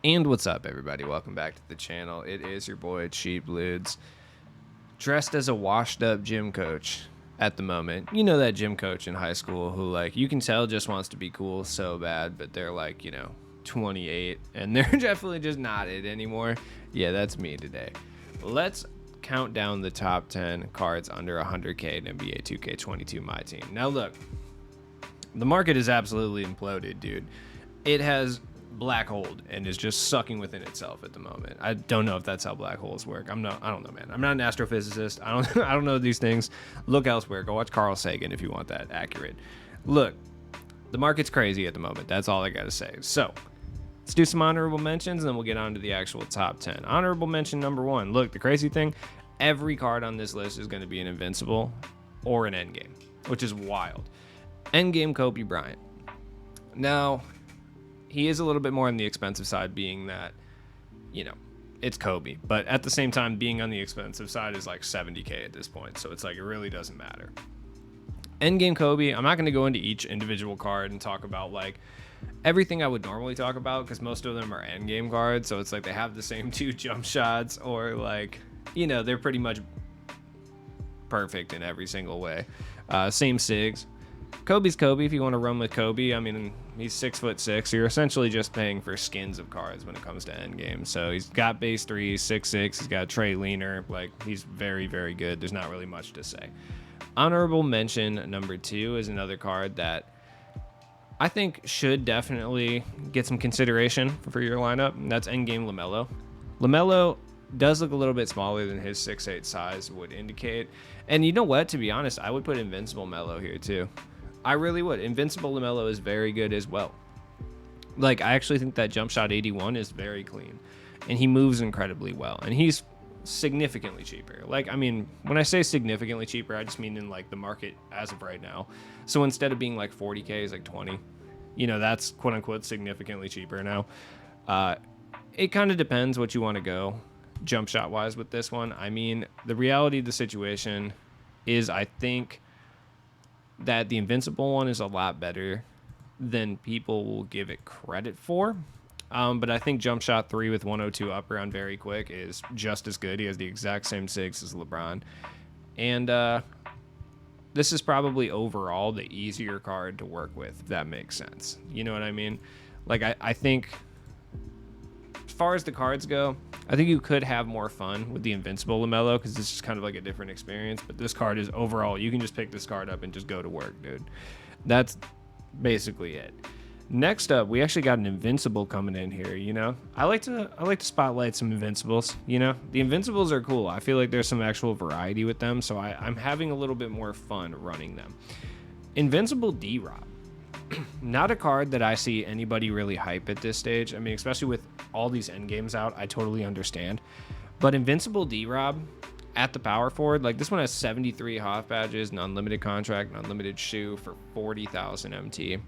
And what's up, everybody? Welcome back to the channel. It is your boy, Cheap Ludes, dressed as a washed-up gym coach at the moment. You know that gym coach in high school who, like, you can tell just wants to be cool so bad, but they're, like, 28, and they're definitely just not it anymore. Yeah, that's me today. Let's count down the top 10 cards under 100K in NBA 2K22 My Team. Now, look, the market is absolutely imploded, dude. It has black holed and is just sucking within itself at the moment. I don't know if that's how black holes work. I don't know, man. I'm not an astrophysicist. I don't know these things. Look elsewhere. Go watch Carl Sagan if you want that accurate. Look, the market's crazy at the moment. That's all I gotta say. So let's do some honorable mentions and then we'll get on to the actual top 10. Honorable mention number 1. Look, the crazy thing, every card on this list is going to be an invincible or an endgame, which is wild. Endgame Kobe Bryant. Now, he is a little bit more on the expensive side, being that, it's Kobe. But at the same time, being on the expensive side is like 70K at this point. So it's like, it really doesn't matter. Endgame Kobe, I'm not going to go into each individual card and talk about like everything I would normally talk about, because most of them are endgame cards. So it's like they have the same 2 jump shots, or like, they're pretty much perfect in every single way. Same SIGs. Kobe's Kobe if you want to run with Kobe. I mean, he's 6'6". So you're essentially just paying for skins of cards when it comes to endgame. So he's got base 3, 6'6". He's got a Trey leaner. Like, he's very, very good. There's not really much to say. Honorable mention number 2 is another card that I think should definitely get some consideration for your lineup, and that's endgame LaMelo. LaMelo does look a little bit smaller than his 6'8" size would indicate. And you know what? To be honest, I would put Invincible Melo here too. I really would. Invincible LaMelo is very good as well. Like, I actually think that jump shot 81 is very clean, and he moves incredibly well, and he's significantly cheaper. Like, I mean, when I say significantly cheaper, I just mean in like the market as of right now. So instead of being like 40K, it's like 20. That's quote unquote significantly cheaper now. It kind of depends what you want to go jump shot wise with this one. I mean, the reality of the situation is, I think that the Invincible one is a lot better than people will give it credit for. But I think jump shot 3 with 102 up around very quick is just as good. He has the exact same 6 as LeBron. And this is probably overall the easier card to work with, if that makes sense. You know what I mean? Like, I think as far as the cards go, I think you could have more fun with the Invincible LaMelo, because it's just kind of like a different experience. But this card is overall, you can just pick this card up and just go to work, dude. That's basically it. Next up, we actually got an Invincible coming in here. I like to spotlight some Invincibles. The Invincibles are cool. I feel like there's some actual variety with them, so I'm having a little bit more fun running them. Invincible D-Rob. Not a card that I see anybody really hype at this stage. I mean, especially with all these end games out, I totally understand. But Invincible D-Rob at the power forward, like, this one has 73 Hoff badges, an unlimited contract, an unlimited shoe for 40,000 MT.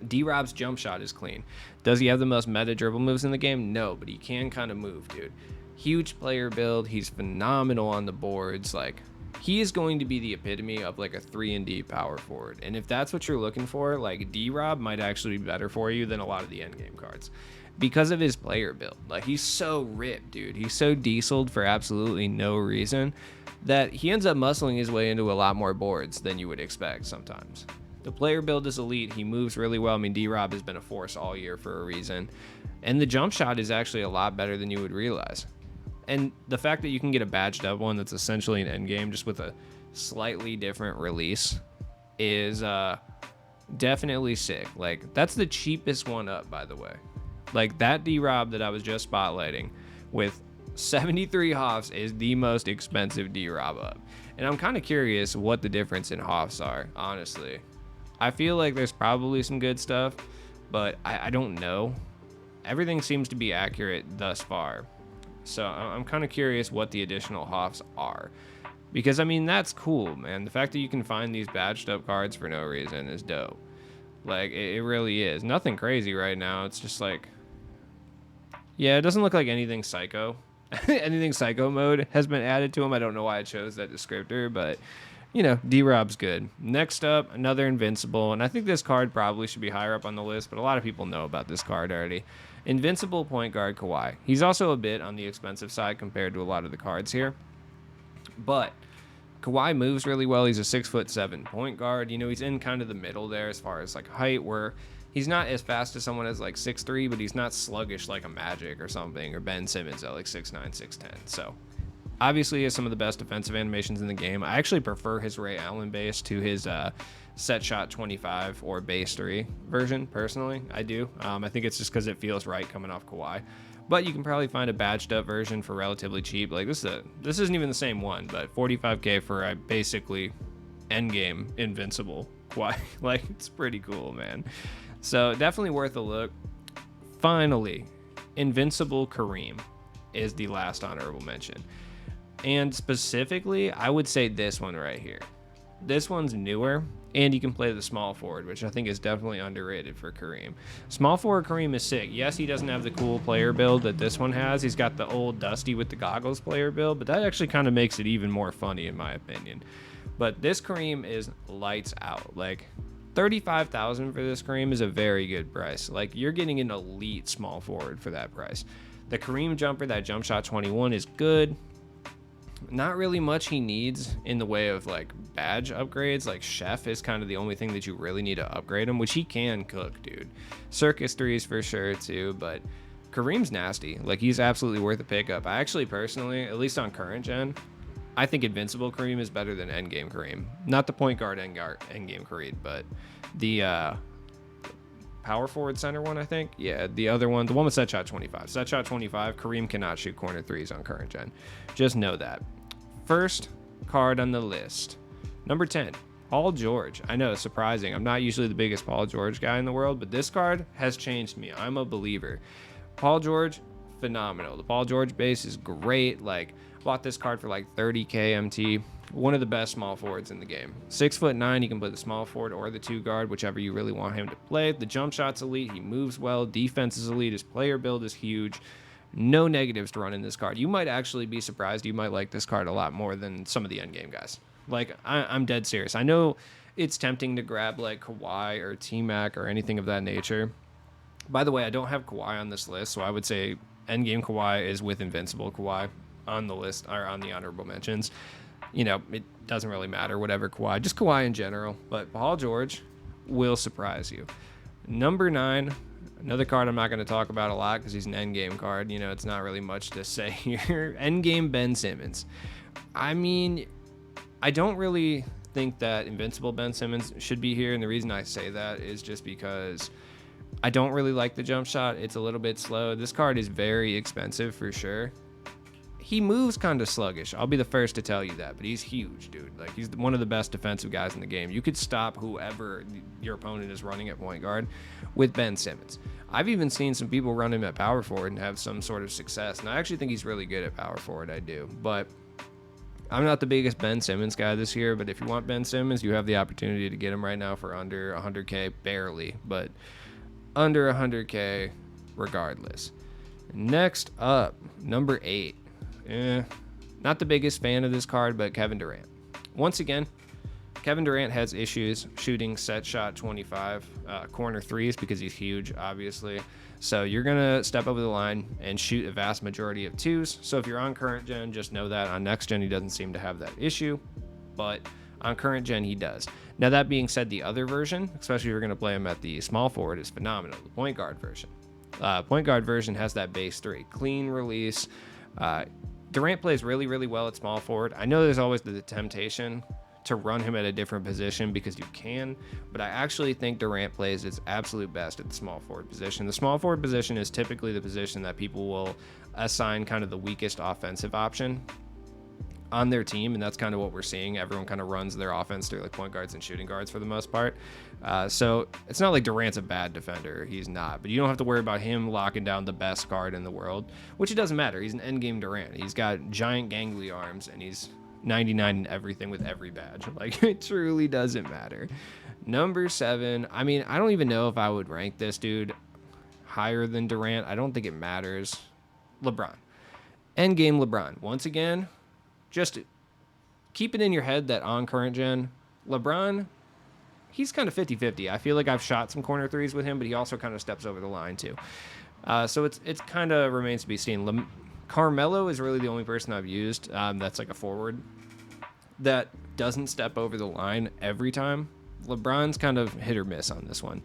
D-Rob's jump shot is clean. Does he have the most meta dribble moves in the game? No, but he can kind of move, dude. Huge player build. He's phenomenal on the boards. Like, he is going to be the epitome of like a 3-and-D power forward. And if that's what you're looking for, like, D-Rob might actually be better for you than a lot of the endgame cards, because of his player build. Like, he's so ripped, dude. He's so dieseled for absolutely no reason that he ends up muscling his way into a lot more boards than you would expect sometimes. The player build is elite. He moves really well. I mean, D-Rob has been a force all year for a reason. And the jump shot is actually a lot better than you would realize. And the fact that you can get a badged up one that's essentially an endgame just with a slightly different release is definitely sick. Like, that's the cheapest one up, by the way. Like, that D-Rob that I was just spotlighting with 73 Hoffs is the most expensive D-Rob up. And I'm kind of curious what the difference in Hoffs are, honestly. I feel like there's probably some good stuff, but I don't know. Everything seems to be accurate thus far. So I'm kind of curious what the additional Hoffs are. Because, I mean, that's cool, man. The fact that you can find these badged up cards for no reason is dope. Like, it really is. Nothing crazy right now. It's just like, yeah, it doesn't look like anything psycho. Anything psycho mode has been added to them. I don't know why I chose that descriptor, but D-Rob's good. Next up, another Invincible, and I think this card probably should be higher up on the list, but a lot of people know about this card already. Invincible point guard Kawhi. He's also a bit on the expensive side compared to a lot of the cards here, but Kawhi moves really well. He's a 6'7" point guard. He's in kind of the middle there as far as like height, where he's not as fast as someone as like 6'3", but he's not sluggish like a Magic or something, or Ben Simmons at like 6'9", 6'10". So obviously he has some of the best defensive animations in the game. I actually prefer his Ray Allen base to his set shot 25 or base 3 version, personally. I do. I think it's just because it feels right coming off Kawhi. But you can probably find a badged up version for relatively cheap. Like this isn't even the same one, but $45K for a basically endgame Invincible Kawhi. Like, it's pretty cool, man. So definitely worth a look. Finally, Invincible Kareem is the last honorable mention. And specifically, I would say this one right here. This one's newer, and you can play the small forward, which I think is definitely underrated for Kareem. Small forward Kareem is sick. Yes, he doesn't have the cool player build that this one has. He's got the old Dusty with the goggles player build, but that actually kind of makes it even more funny in my opinion. But this Kareem is lights out. Like, $35,000 for this Kareem is a very good price. Like, you're getting an elite small forward for that price. The Kareem jumper, that jump shot 21, is good. Not really much he needs in the way of like badge upgrades. Like Chef is kind of the only thing that you really need to upgrade him, which he can cook, dude. Circus 3s for sure too, but Kareem's nasty. Like, he's absolutely worth a pickup. I actually personally, at least on current gen, I think Invincible Kareem is better than Endgame Kareem. Not the point guard Endgame Kareem, but the power forward center one, I think. Yeah, the other one, the one with set shot 25. Set shot 25, Kareem cannot shoot corner threes on current gen. Just know that. First card on the list, number 10, Paul George. I know, surprising. I'm not usually the biggest Paul George guy in the world, but this card has changed me. I'm a believer. Paul George, phenomenal. The Paul George base is great. Like, bought this card for like 30K MT. One of the best small forwards in the game. 6'9", he can play the small forward or the 2 guard, whichever you really want him to play. The jump shot's elite. He moves well. Defense is elite. His player build is huge. No negatives to run in this card. You might actually be surprised. You might like this card a lot more than some of the endgame guys. Like, I'm dead serious. I know it's tempting to grab like Kawhi or T-Mac or anything of that nature. By the way, I don't have Kawhi on this list, so I would say endgame Kawhi is with Invincible Kawhi on the list, or on the honorable mentions. It doesn't really matter, whatever Kawhi, just Kawhi in general. But Paul George will surprise you. Number 9, another card I'm not going to talk about a lot because he's an endgame card. It's not really much to say here. Endgame Ben Simmons. I mean, I don't really think that Invincible Ben Simmons should be here, and the reason I say that is just because I don't really like the jump shot. It's a little bit slow. This card is very expensive for sure. He moves kind of sluggish. I'll be the first to tell you that, but he's huge, dude. Like, he's one of the best defensive guys in the game. You could stop whoever your opponent is running at point guard with Ben Simmons. I've even seen some people run him at power forward and have some sort of success, and I actually think he's really good at power forward. I do, but I'm not the biggest Ben Simmons guy this year, but if you want Ben Simmons, you have the opportunity to get him right now for under 100K, barely, but under 100K regardless. Next up, number 8. Not the biggest fan of this card, but Kevin Durant. Once again, Kevin Durant has issues shooting set shot 25 corner threes because he's huge, obviously. So you're going to step over the line and shoot a vast majority of 2s. So if you're on current gen, just know that. On next gen, he doesn't seem to have that issue, but on current gen, he does. Now, that being said, the other version, especially if you're going to play him at the small forward, is phenomenal. The point guard version. Point guard version has that base 3. Clean release. Durant plays really, really well at small forward. I know there's always the temptation to run him at a different position because you can, but I actually think Durant plays his absolute best at the small forward position. The small forward position is typically the position that people will assign kind of the weakest offensive option on their team, and that's kind of what we're seeing. Everyone kind of runs their offense through like point guards and shooting guards for the most part. So it's not like Durant's a bad defender. He's not, but you don't have to worry about him locking down the best guard in the world, which it doesn't matter. He's an endgame Durant. He's got giant gangly arms, and he's 99 in everything with every badge. Like, it truly doesn't matter. Number 7. I mean, I don't even know if I would rank this dude higher than Durant. I don't think it matters. LeBron. Endgame LeBron. Once again, just keep it in your head that on current gen, LeBron, he's kind of 50-50. I feel like I've shot some corner threes with him, but he also kind of steps over the line too. So it's kind of remains to be seen. Carmelo is really the only person I've used that's like a forward that doesn't step over the line every time. LeBron's kind of hit or miss on this one.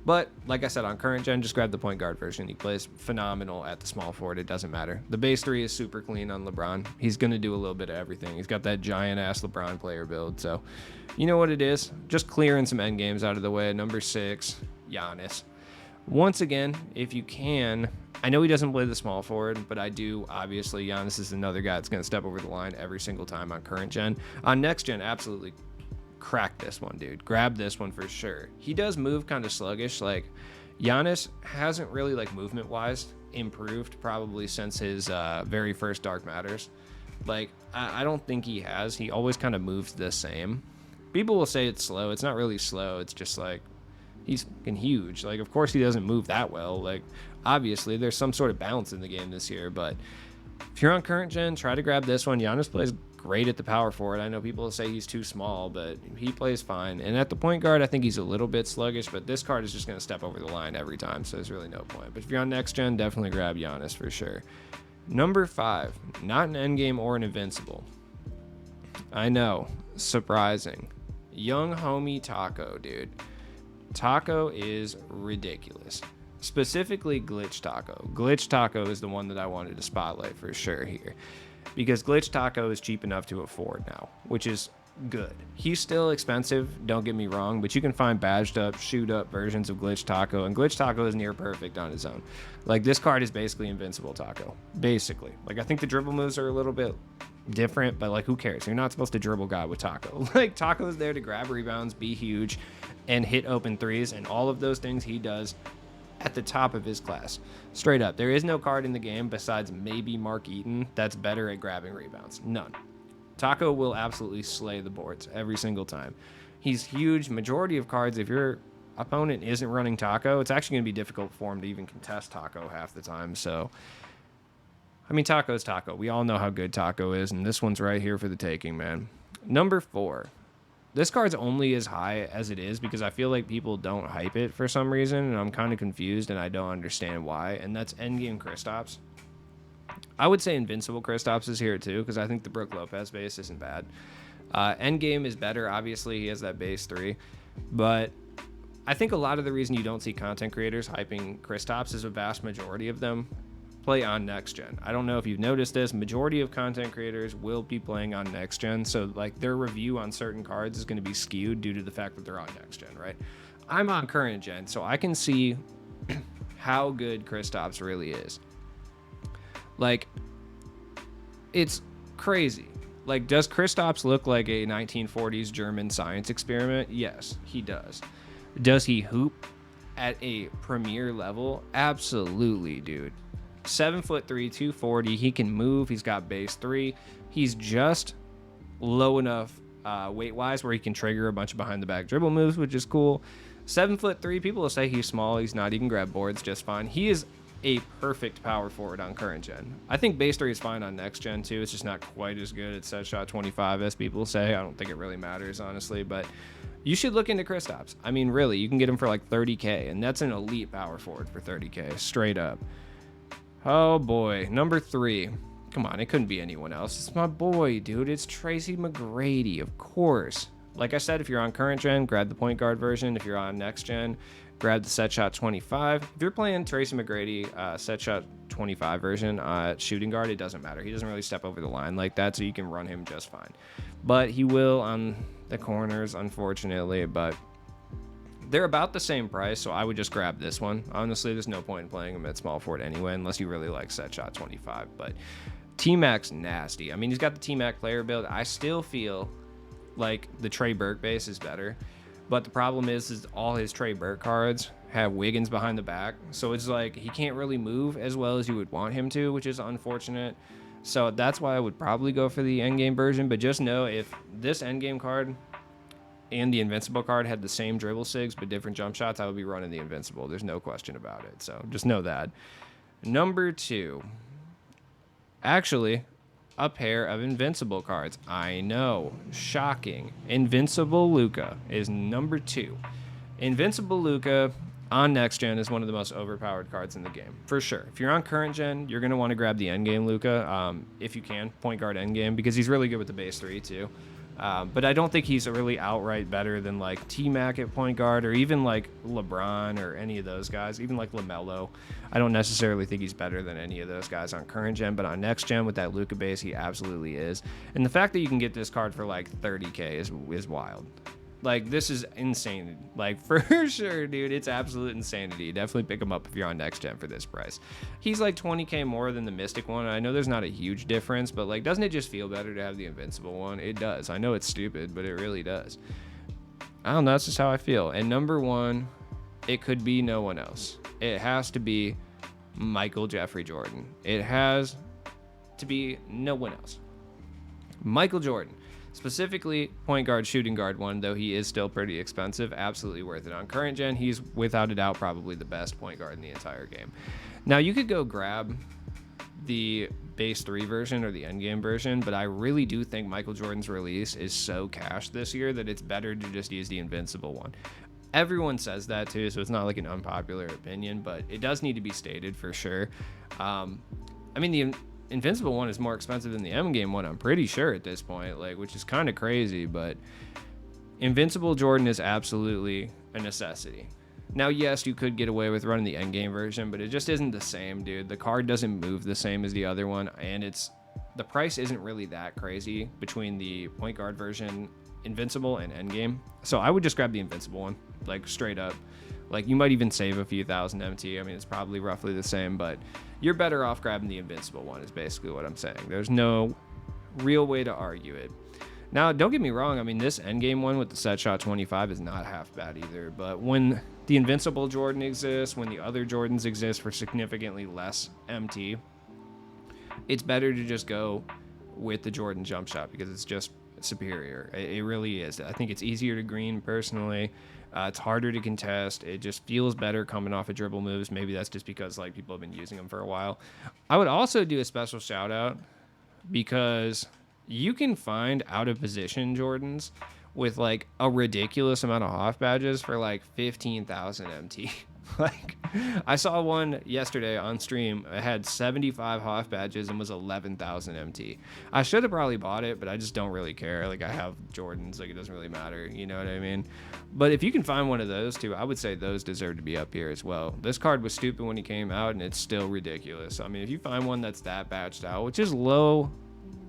But like I said, on current gen, just grab the point guard version. He plays phenomenal at the small forward. It doesn't matter. The base three is super clean on LeBron. He's going to do a little bit of everything. He's got that giant-ass LeBron player build. So you know what it is. Just clearing some end games out of the way. Number 6, Giannis. Once again, if you can, I know he doesn't play the small forward, but I do. Obviously, Giannis is another guy that's going to step over the line every single time on current gen. On next gen, absolutely crack this one, dude. Grab this one for sure. He does move kind of sluggish. Like, Giannis hasn't really, like, movement-wise improved probably since his very first Dark Matters. Like, I don't think he has. He always kind of moves the same. People will say it's slow. It's not really slow. It's just, like, he's fucking huge. Like, of course he doesn't move that well. Like, obviously, there's some sort of balance in the game this year. But if you're on current gen, try to grab this one. Giannis plays great at the power forward. I know people say he's too small, but he plays fine. And at the point guard, I think he's a little bit sluggish, but this card is just going to step over the line every time, so there's really no point. But if you're on next gen, definitely grab Giannis for sure. Number 5, not an endgame or an invincible. I know, surprising. Young homie Tacko, dude. Tacko is ridiculous. Specifically Glitch Tacko. Glitch Tacko is the one that I wanted to spotlight for sure here, because Glitch Tacko is cheap enough to afford now, which is good. He's still expensive, don't get me wrong, but you can find badged up, shoot up versions of Glitch Tacko, and Glitch Tacko is near perfect on his own. Like, this card is basically invincible Tacko, basically. Like, I think the dribble moves are a little bit different, but like, who cares? You're not supposed to dribble guy with Tacko. Like, Tacko is there to grab rebounds, be huge, and hit open threes, and all of those things he does at the top of his class. Straight up, there is no card in the game besides maybe Mark Eaton that's better at grabbing rebounds. None. Tacko will absolutely slay the boards every single time. He's huge. Majority of cards, if your opponent isn't running Tacko, it's actually going to be difficult for him to even contest Tacko half the time. So, I mean, Tacko is Tacko. We all know how good Tacko is, and this one's right here for the taking, man. Number 4. This card's only as high as it is because I feel like people don't hype it for some reason, and I'm kind of confused, and I don't understand why, and that's Endgame Kristaps. I would say Invincible Kristaps is here too, because I think the Brook Lopez base isn't bad. Endgame is better. Obviously, he has that base 3, but I think a lot of the reason you don't see content creators hyping Kristaps is a vast majority of them play on next gen. I don't know if you've noticed this, majority of content creators will be playing on next gen, so like their review on certain cards is going to be skewed due to the fact that they're on next gen, right? I'm on current gen, so I can see how good Kristaps really is. Like, it's crazy. Like, does Kristaps look like a 1940s German science experiment? Yes, he does. Does he hoop at a premier level? Absolutely, dude. 7'3", 240. He can move. He's got base 3. He's just low enough weight-wise where he can trigger a bunch of behind-the-back dribble moves, which is cool. 7'3". People will say he's small. He's not. He can grab boards just fine. He is a perfect power forward on current gen. I think base 3 is fine on next gen too. It's just not quite as good at set shot 25 as people say. I don't think it really matters, honestly, but you should look into Kristaps. I mean, really, you can get him for like 30K, and that's an elite power forward for 30K, straight up. Oh boy, number 3. Come on, it couldn't be anyone else. It's my boy, dude. It's Tracy McGrady, of course. Like I said, if you're on current gen, grab the point guard version. If you're on next gen, grab the set shot 25. If you're playing Tracy McGrady set shot 25 version shooting guard, it doesn't matter. He doesn't really step over the line like that, so you can run him just fine. But he will on the corners, unfortunately, but they're about the same price, so I would just grab this one. Honestly, there's no point in playing him at small forward anyway, unless you really like set shot 25. But T-Mac's nasty. I mean, he's got the T-Mac player build. I still feel like the Trey Burke base is better. But the problem is all his Trey Burke cards have Wiggins behind the back. So it's like he can't really move as well as you would want him to, which is unfortunate. So that's why I would probably go for the endgame version. But just know if this endgame card and the Invincible card had the same dribble sigs but different jump shots, I would be running the Invincible. There's no question about it. So just know that. Number 2. Actually, a pair of Invincible cards. I know, shocking. Invincible Luka is number 2. Invincible Luka on next gen is one of the most overpowered cards in the game, for sure. If you're on current gen, you're going to want to grab the endgame Luka, if you can, point guard endgame, because he's really good with the base 3 too. But I don't think he's really outright better than like T-Mac at point guard, or even like LeBron or any of those guys, even like LaMelo. I don't necessarily think he's better than any of those guys on current gen, but on next gen with that Luka base, he absolutely is. And the fact that you can get this card for like 30K is wild. Like, this is insane. Like, for sure, dude, it's absolute insanity. Definitely pick him up if you're on next gen for this price. He's like 20K more than the Mystic one. I know there's not a huge difference, but like, doesn't it just feel better to have the Invincible one? It does. I know it's stupid, but it really does. I don't know. That's just how I feel. And number 1, it could be no one else. It has to be Michael Jeffrey Jordan. It has to be no one else. Michael Jordan. Specifically, point guard, shooting guard one, though he is still pretty expensive, absolutely worth it. On current gen, he's without a doubt probably the best point guard in the entire game. Now, you could go grab the base 3 version or the endgame version, but I really do think Michael Jordan's release is so cash this year that it's better to just use the Invincible one. Everyone says that too, so it's not like an unpopular opinion, but it does need to be stated for sure. I mean, the Invincible one is more expensive than the M-game one, I'm pretty sure at this point, like, which is kind of crazy, but Invincible Jordan is absolutely a necessity. Now, yes, you could get away with running the endgame version, but it just isn't the same, dude. The card doesn't move the same as the other one, and the price isn't really that crazy between the point guard version, Invincible, and endgame. So I would just grab the Invincible one, like, straight up. Like, you might even save a few thousand MT. I mean, it's probably roughly the same, but you're better off grabbing the Invincible one is basically what I'm saying. There's no real way to argue it. Now, don't get me wrong. I mean, this endgame one with the set shot 25 is not half bad either, but when the Invincible Jordan exists, when the other Jordans exist for significantly less MT, it's better to just go with the Jordan jump shot because it's just superior. It really is. I think it's easier to green personally. It's harder to contest. It just feels better coming off of dribble moves. Maybe that's just because like people have been using them for a while. I would also do a special shout out because you can find out of position Jordans with like a ridiculous amount of Hoff badges for like 15,000 MT. Like, I saw one yesterday on stream. It had 75 Hoff badges and was 11,000 MT. I should have probably bought it, but I just don't really care. Like, I have Jordans. Like, it doesn't really matter. You know what I mean? But if you can find one of those two, I would say those deserve to be up here as well. This card was stupid when he came out, and it's still ridiculous. I mean, if you find one that's that batched out, which is low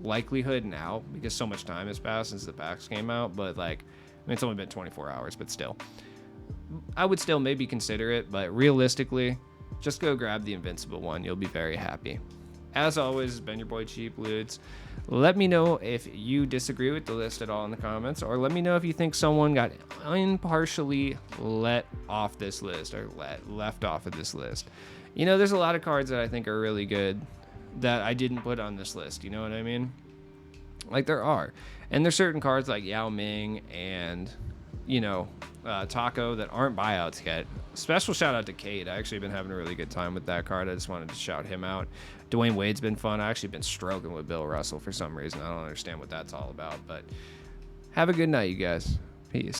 likelihood now because so much time has passed since the packs came out, but like, I mean, it's only been 24 hours, but still. I would still maybe consider it, but realistically, just go grab the Invincible one. You'll be very happy. As always, it's been your boy Cheap Ludes. Let me know if you disagree with the list at all in the comments, or let me know if you think someone got impartially let off this list or left off of this list. You know, there's a lot of cards that I think are really good that I didn't put on this list. You know what I mean? Like, there are. And there's certain cards like Yao Ming and, you know, Tacko that aren't buyouts yet. Special shout out to Cade. I actually been having a really good time with that card. I just wanted to shout him out. Dwayne Wade's been fun. I actually been stroking with Bill Russell for some reason. I don't understand what that's all about, but have a good night, you guys. Peace.